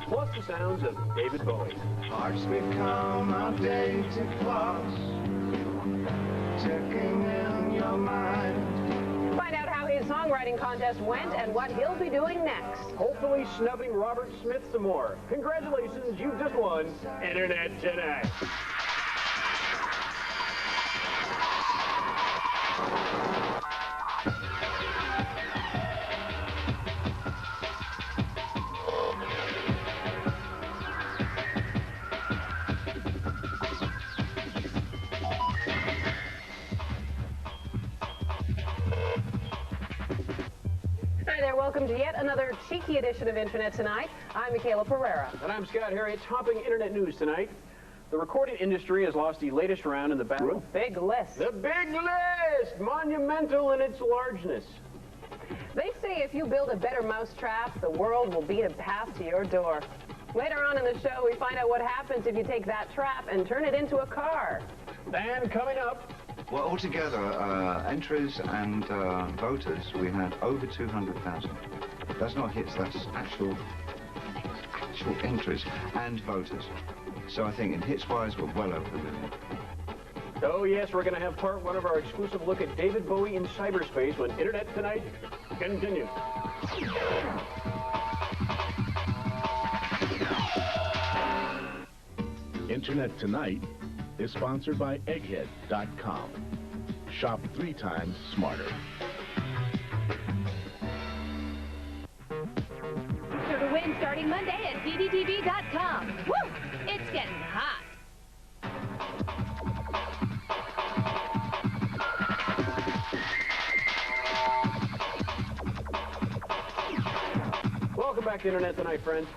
plus the sounds of David Bowie. Hearts become outdated clocks, ticking in your mind. Find out how his songwriting contest went and what he'll be doing next. Hopefully snubbing Robert Smith some more. Congratulations, you've just won Internet Tonight. Hi there, welcome to yet another cheeky edition of Internet Tonight. I'm Michaela Pereira. And I'm Scott Harriet. Topping Internet news tonight. The recording industry has lost the latest round in the battle. Big list. The big list! Monumental in its largeness. They say if you build a better mousetrap, the world will beat a path to your door. Later on in the show, we find out what happens if you take that trap and turn it into a car. And coming up, well, altogether, entries and voters, we had over 200,000. That's not hits, that's actual entries and voters. So I think in hits-wise, we're well over the million. oh yes, we're going to have part one of our exclusive look at David Bowie in cyberspace when Internet Tonight continues. Internet Tonight is sponsored by egghead.com. Shop 3 times smarter. Sure to win starting Monday at ddtv.com. Woo! It's getting hot. Welcome back to Internet Tonight, friends.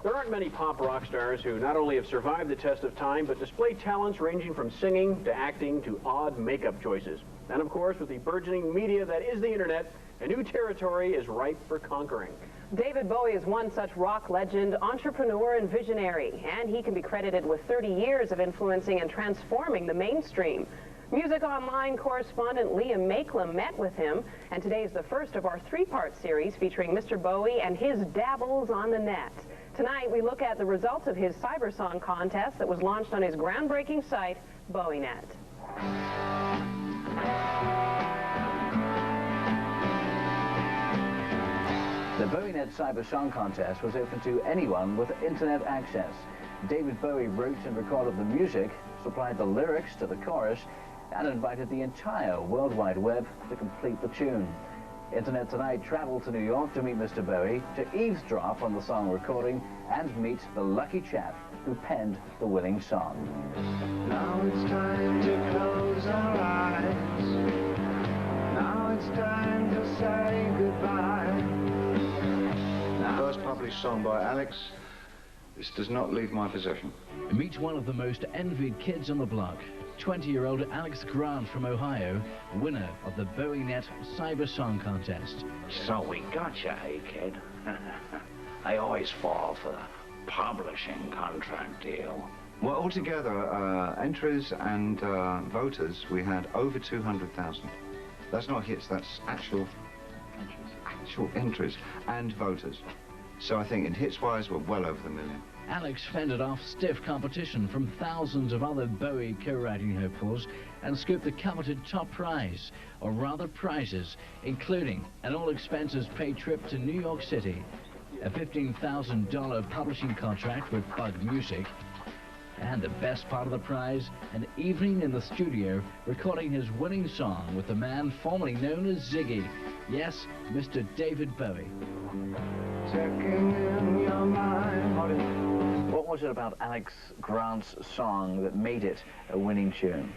There aren't many pop rock stars who not only have survived the test of time, but display talents ranging from singing to acting to odd makeup choices. And of course, with the burgeoning media that is the Internet, a new territory is ripe for conquering. David Bowie is one such rock legend, entrepreneur, and visionary, and he can be credited with 30 years of influencing and transforming the mainstream. Music Online correspondent Liam Makelem met with him, and today is the first of our 3-part series featuring Mr. Bowie and his dabbles on the net. Tonight, we look at the results of his cybersong contest that was launched on his groundbreaking site, Bowienet. The Bowienet Cybersong Contest was open to anyone with internet access. David Bowie wrote and recorded the music, supplied the lyrics to the chorus, and invited the entire World Wide Web to complete the tune. Internet Tonight traveled to New York to meet Mr. Bowie, to eavesdrop on the song recording, and meet the lucky chap who penned the winning song. Now it's time to close our eyes. Now it's time to say goodbye. First published song by Alex. This does not leave my possession. Meet one of the most envied kids on the block. 20-year-old Alex Grant from Ohio, winner of the Bowienet Cybersong Contest. So we got you, hey kid. I always fall for the publishing contract deal. Well, altogether, entries and voters, we had over 200,000. That's not hits, that's actual entries and voters. So I think in hits-wise, we're well over the million. Alex fended off stiff competition from thousands of other Bowie co-writing hopefuls and scooped the coveted top prize, or rather prizes, including an all-expenses-paid trip to New York City, a $15,000 publishing contract with Bug Music, and the best part of the prize, an evening in the studio recording his winning song with the man formerly known as Ziggy. Yes, Mr. David Bowie. Checking in your mind. What was it about Alex Grant's song that made it a winning tune?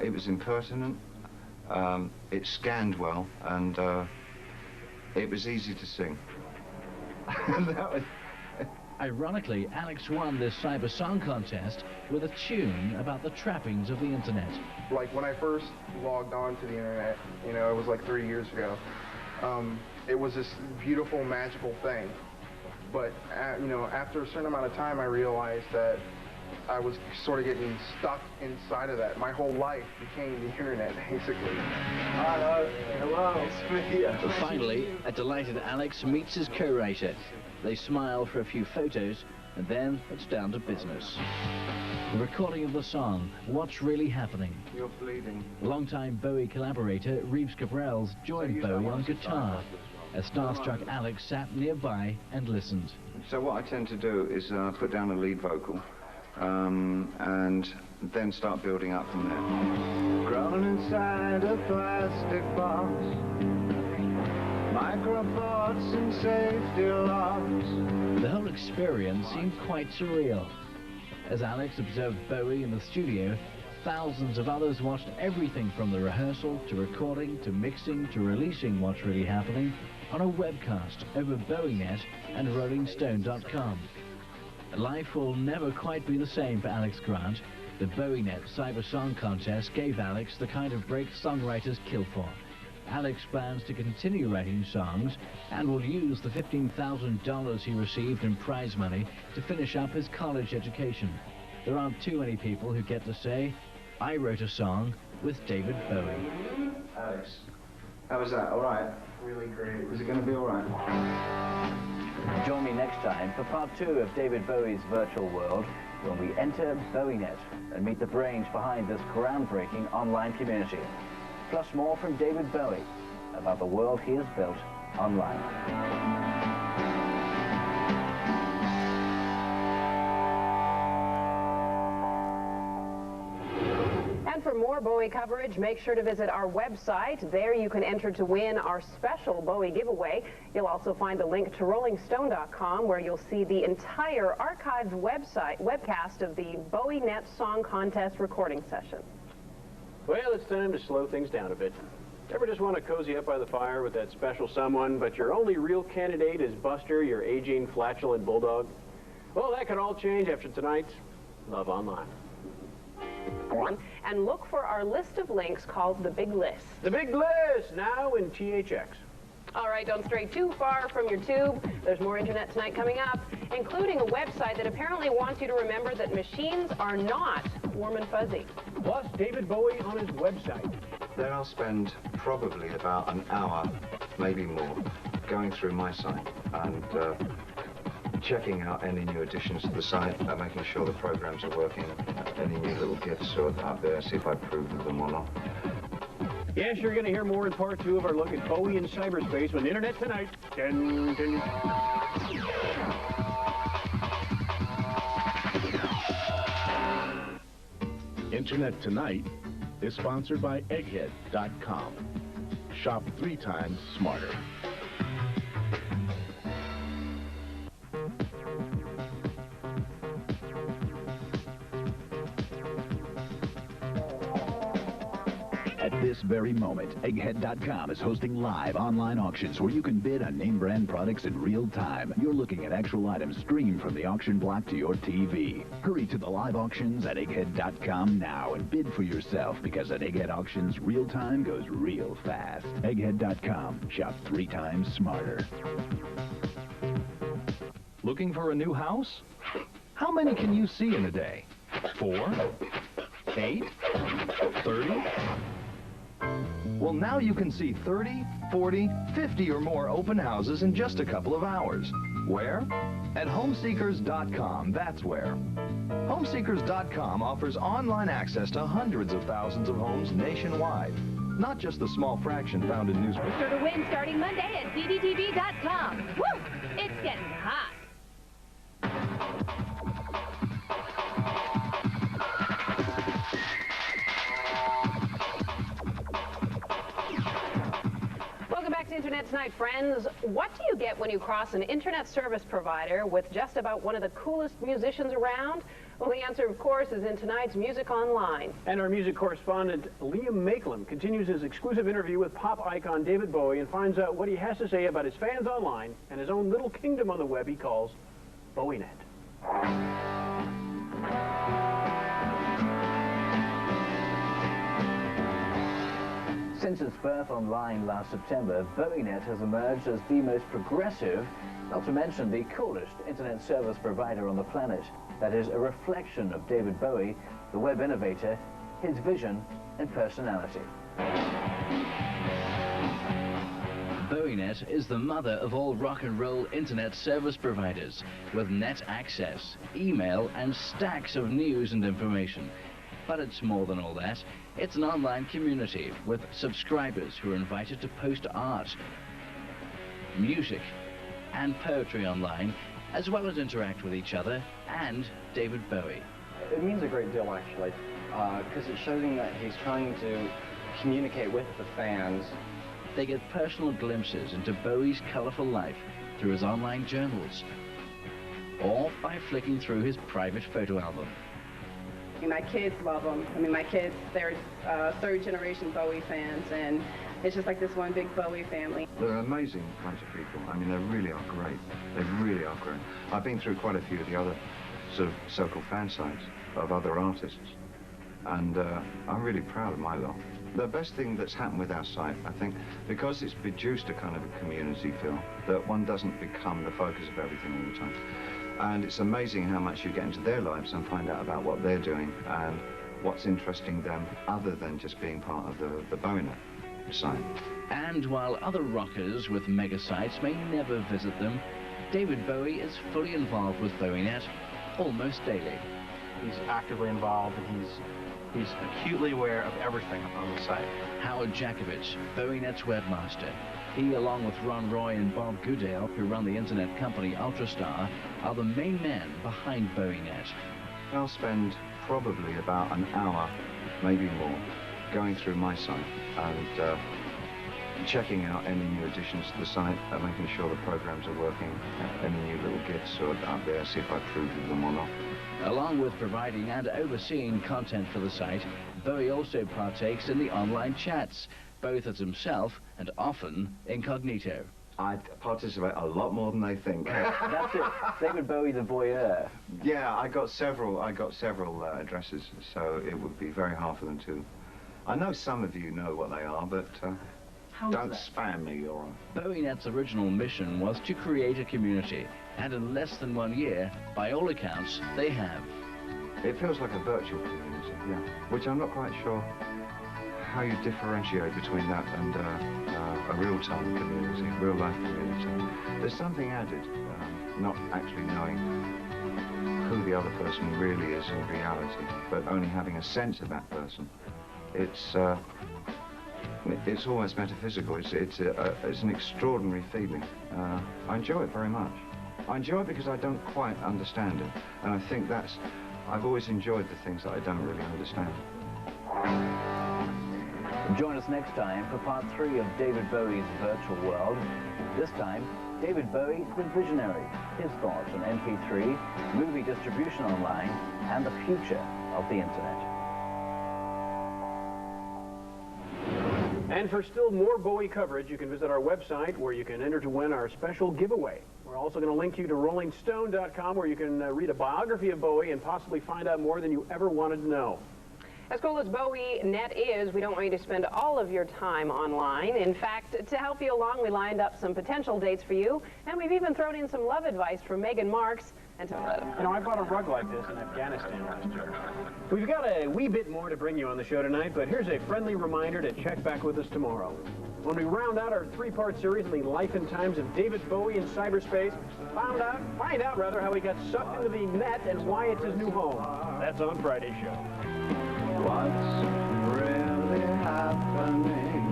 It was impertinent, it scanned well, and it was easy to sing. That was... Ironically, Alex won this cybersong contest with a tune about the trappings of the internet. Like when I first logged on to the internet, you know, it was like 3 years ago. It was this beautiful, magical thing. But, you know, after a certain amount of time, I realized that I was sort of getting stuck inside of that. My whole life became the internet, basically. Hello. It's me. Finally, a delighted Alex meets his co-writer. They smile for a few photos, and then it's down to business. The recording of the song, What's Really Happening. You're bleeding. Longtime Bowie collaborator Reeves Cabrels joined Bowie on guitar. A starstruck Alex sat nearby and listened. So what I tend to do is put down a lead vocal and then start building up from there. Grown inside a plastic box, microports and safety locks. The whole experience seemed quite surreal. As Alex observed Bowie in the studio, thousands of others watched everything from the rehearsal to recording to mixing to releasing What's Really Happening on a webcast over Bowienet and rollingstone.com. Life will never quite be the same for Alex Grant. The Bowienet cybersong contest gave Alex the kind of break songwriters kill for. Alex plans to continue writing songs and will use the $15,000 he received in prize money to finish up his college education. There aren't too many people who get to say, I wrote a song with David Bowie. Alex, how was that? All right? Really great. Is it going to be all right? Join me next time for part 2 of David Bowie's virtual world when we enter Bowienet and meet the brains behind this groundbreaking online community. Plus more from David Bowie about the world he has built online. And for more Bowie coverage, make sure to visit our website. There you can enter to win our special Bowie giveaway. You'll also find a link to rollingstone.com where you'll see the entire archived webcast of the Bowienet Song Contest recording session. Well, it's time to slow things down a bit. Ever just want to cozy up by the fire with that special someone, but your only real candidate is Buster, your aging, flatulent bulldog? Well, that could all change after tonight's Love Online. And look for our list of links called The Big List. The Big List, now in THX. All right, don't stray too far from your tube. There's more Internet Tonight coming up, including a website that apparently wants you to remember that machines are not warm and fuzzy. Plus, David Bowie on his website. Then I'll spend probably about an hour, maybe more, going through my site and checking out any new additions to the site, making sure the programs are working, any new little gifts are out there, see if I approve of them or not. Yes, you're going to hear more in part 2 of our look at Bowie in cyberspace when Internet Tonight continues. Internet Tonight is sponsored by egghead.com. Shop 3 times smarter. At this very moment, egghead.com is hosting live online auctions where you can bid on name brand products in real time. You're looking at actual items streamed from the auction block to your TV. Hurry to the live auctions at egghead.com now and bid for yourself, because at Egghead Auctions, real time goes real fast. Egghead.com. Shop 3 times smarter. Looking for a new house? How many can you see in a day? 4? 8? 30? Well, now you can see 30, 40, 50 or more open houses in just a couple of hours. Where? At homeseekers.com, that's where. Homeseekers.com offers online access to hundreds of thousands of homes nationwide, not just the small fraction found in newspapers. Register to win starting Monday at ddtv.com. Woo! It's getting hot. Internet Tonight, friends. What do you get when you cross an internet service provider with just about one of the coolest musicians around? Well, the answer, of course, is in tonight's Music Online. And our music correspondent, Liam Makelem, continues his exclusive interview with pop icon David Bowie and finds out what he has to say about his fans online and his own little kingdom on the web he calls Bowienet. Since its birth online last September, Bowienet has emerged as the most progressive, not to mention the coolest internet service provider on the planet. That is a reflection of David Bowie, the web innovator, his vision and personality. Bowienet Bowienet is the mother of all rock and roll internet service providers, with net access, email, and stacks of news and information. But it's more than all that. It's an online community with subscribers who are invited to post art, music, and poetry online, as well as interact with each other and David Bowie. It means a great deal, actually, because it's showing that he's trying to communicate with the fans. They get personal glimpses into Bowie's colourful life through his online journals, or by flicking through his private photo album. My kids love him. I mean, my kids, they're third-generation Bowie fans, and it's just like this one big Bowie family. They're an amazing bunch of people. I mean, they really are great. They really are great. I've been through quite a few of the other sort of so-called fan sites of other artists, and I'm really proud of my lot. The best thing that's happened with our site, I think, because it's produced a kind of a community feel, that one doesn't become the focus of everything all the time. And it's amazing how much you get into their lives and find out about what they're doing and what's interesting them, other than just being part of the Bowienet site. And while other rockers with mega sites may never visit them, David Bowie is fully involved with Bowienet almost daily. He's actively involved, and he's acutely aware of everything on the site. Howard Jakovich, Bowienet's webmaster. He, along with Ron Roy and Bob Goodale, who run the internet company Ultrastar, are the main men behind Bowienet. I'll spend probably about an hour, maybe more, going through my site and checking out any new additions to the site and making sure the programs are working, any new little gifts are up there, see if I approve of them or not. Along with providing and overseeing content for the site, Bowie also partakes in the online chats, both as himself and often incognito. I participate a lot more than they think. That's it. David Bowie, the voyeur. Yeah, I got several addresses, so it would be very hard for them to. I know some of you know what they are, but don't spam me, all right. Bowienet's original mission was to create a community, and in less than 1 year, by all accounts, they have. It feels like a virtual community, yeah, which I'm not quite sure how you differentiate between that and a real-time community, real-life community. There's something added, not actually knowing who the other person really is in reality, but only having a sense of that person. It's almost metaphysical. It's an extraordinary feeling. I enjoy it very much. I enjoy it because I don't quite understand it, and I think I've always enjoyed the things that I don't really understand. Join us next time for part 3 of David Bowie's virtual world. This time, David Bowie, the visionary, his thoughts on MP3, movie distribution online, and the future of the internet. And for still more Bowie coverage, you can visit our website where you can enter to win our special giveaway. We're also going to link you to rollingstone.com where you can read a biography of Bowie and possibly find out more than you ever wanted to know. As cool as Bowienet is, we don't want you to spend all of your time online. In fact, to help you along, we lined up some potential dates for you, and we've even thrown in some love advice from Megan Marks and Tom. You know, I bought a rug like this in Afghanistan last year. We've got a wee bit more to bring you on the show tonight, but here's a friendly reminder to check back with us tomorrow, when we round out our 3-part series on the life and times of David Bowie in cyberspace. Find out how he got sucked into the net and why it's his new home. That's on Friday's show. What's really happening?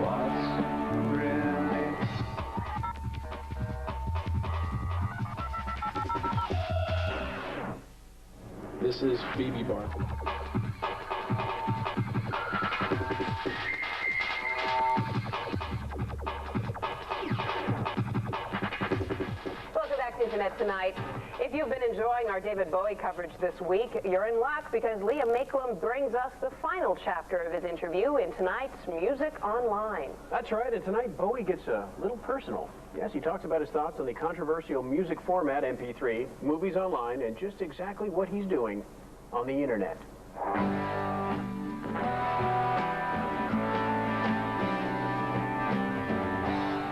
What's really... This is Phoebe Barker. Internet tonight. If you've been enjoying our David Bowie coverage this week, you're in luck because Leah Makelum brings us the final chapter of his interview in tonight's Music Online. That's right, and tonight Bowie gets a little personal. Yes, he talks about his thoughts on the controversial music format MP3, movies online, and just exactly what he's doing on the internet.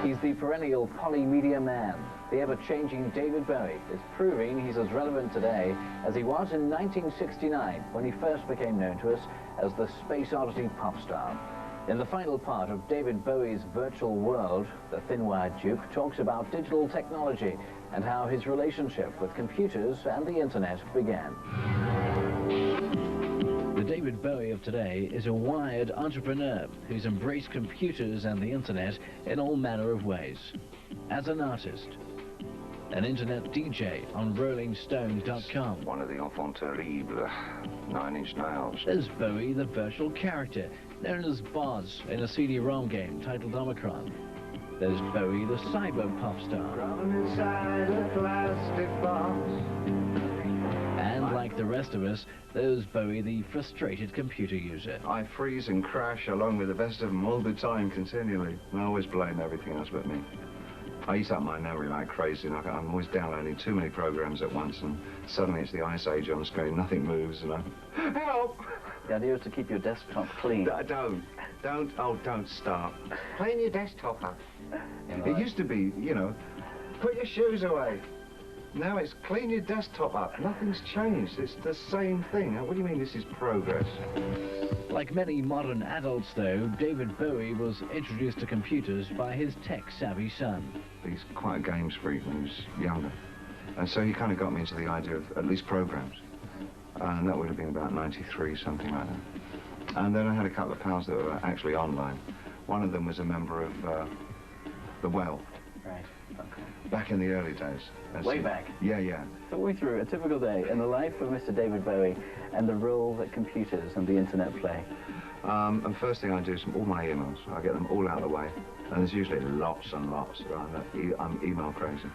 He's the perennial polymedia man. The ever-changing David Bowie is proving he's as relevant today as he was in 1969 when he first became known to us as the space oddity pop star. In the final part of David Bowie's virtual world, the thin-wired Duke talks about digital technology and how his relationship with computers and the internet began. The David Bowie of today is a wired entrepreneur who's embraced computers and the internet in all manner of ways. As an artist, an internet DJ on rollingstone.com. One of the enfants terribles, 9 Inch Nails. There's Bowie, the virtual character, known as Boz in a CD-ROM game titled Omicron. There's Bowie, the cyber pop star. Inside a plastic box. And like the rest of us, there's Bowie, the frustrated computer user. I freeze and crash along with the best of them all the time, continually. And I always blame everything else but me. I eat up my memory like crazy, and I'm always downloading too many programs at once, and suddenly it's the Ice Age on the screen, nothing moves, and help! The idea is to keep your desktop clean. Don't start. Clean your desktop up. It used to be, you know, put your shoes away. Now it's clean your desktop up. Nothing's changed. It's the same thing. What do you mean this is progress? Like many modern adults, though, David Bowie was introduced to computers by his tech-savvy son. He's quite a games freak when he was younger. And so he kind of got me into the idea of at least programs. And that would have been about 93, something like that. And then I had a couple of pals that were actually online. One of them was a member of the Well. Right, okay. Back in the early days. Way back? Yeah. Talk me through a typical day in the life of Mr. David Bowie and the role that computers and the internet play. And first thing I do is all my emails. I get them all out of the way. And there's usually lots and lots. I'm email crazy.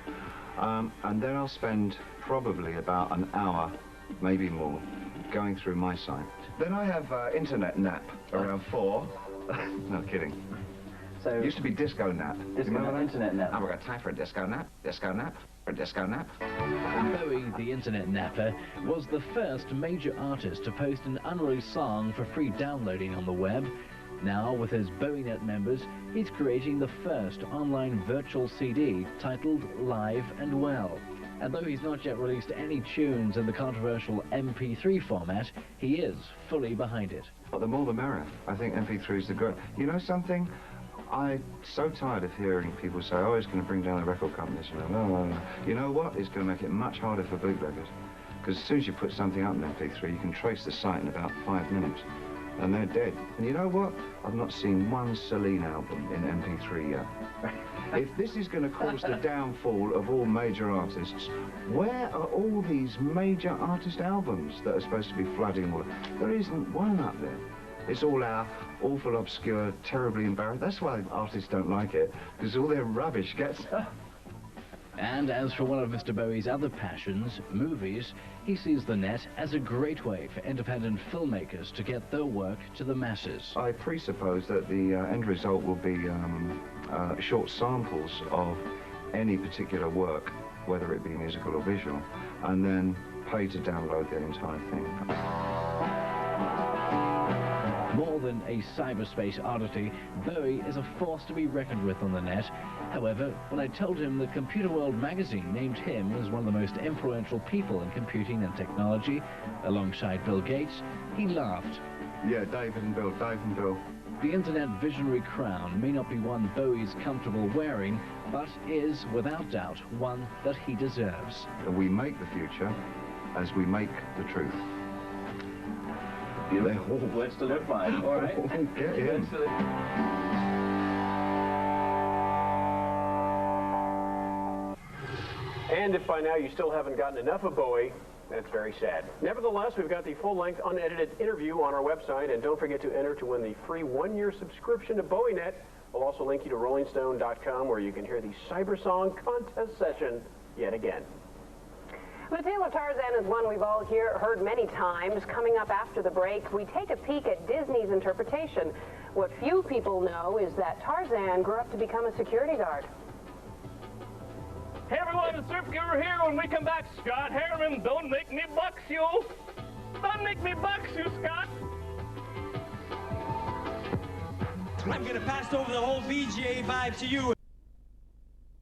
And then I'll spend probably about an hour, maybe more, going through my site. Then I have internet nap around 4. No kidding. So it used to be disco nap. Disco nap, internet nap. I've got time for a disco nap, disco nap, a disco nap. Bowie, the internet napper, was the first major artist to post an unreleased song for free downloading on the web. Now, with his Bowienet members, he's creating the first online virtual CD titled Live and Well. And though he's not yet released any tunes in the controversial MP3 format, he is fully behind it. Well, the more the merrier. I think MP3 is the great. You know something? I'm so tired of hearing people say, oh, it's going to bring down the record companies. No. You know what? It's going to make it much harder for bootleggers. Because as soon as you put something up in MP3, you can trace the site in about 5 minutes. And they're dead. And you know what? I've not seen one Celine album in MP3 yet. If this is going to cause the downfall of all major artists, where are all these major artist albums that are supposed to be flooding all? There isn't one up there. It's all our awful, obscure, terribly embarrassing. That's why artists don't like it, because all their rubbish gets... And as for one of Mr. Bowie's other passions, movies, he sees the net as a great way for independent filmmakers to get their work to the masses. I presuppose that the end result will be short samples of any particular work, whether it be musical or visual, and then pay to download the entire thing. More than a cyberspace oddity, Bowie is a force to be reckoned with on the net. However, when I told him that Computer World magazine named him as one of the most influential people in computing and technology, alongside Bill Gates, he laughed. Yeah, Dave and Bill. The internet visionary crown may not be one Bowie's comfortable wearing, but is, without doubt, one that he deserves. We make the future as we make the truth. Beautiful. Words to live by. All right. Get in. And if by now you still haven't gotten enough of Bowie, that's very sad. Nevertheless, we've got the full-length, unedited interview on our website, and don't forget to enter to win the free 1-year subscription to Bowienet. We'll also link you to rollingstone.com, where you can hear the cybersong contest session yet again. The tale of Tarzan is one we've all heard many times. Coming up after the break, we take a peek at Disney's interpretation. What few people know is that Tarzan grew up to become a security guard. Hey everyone, it's Surf Giver here. When we come back, Scott Harriman, don't make me box you. Don't make me box you, Scott. I'm gonna pass over the whole VGA vibe to you.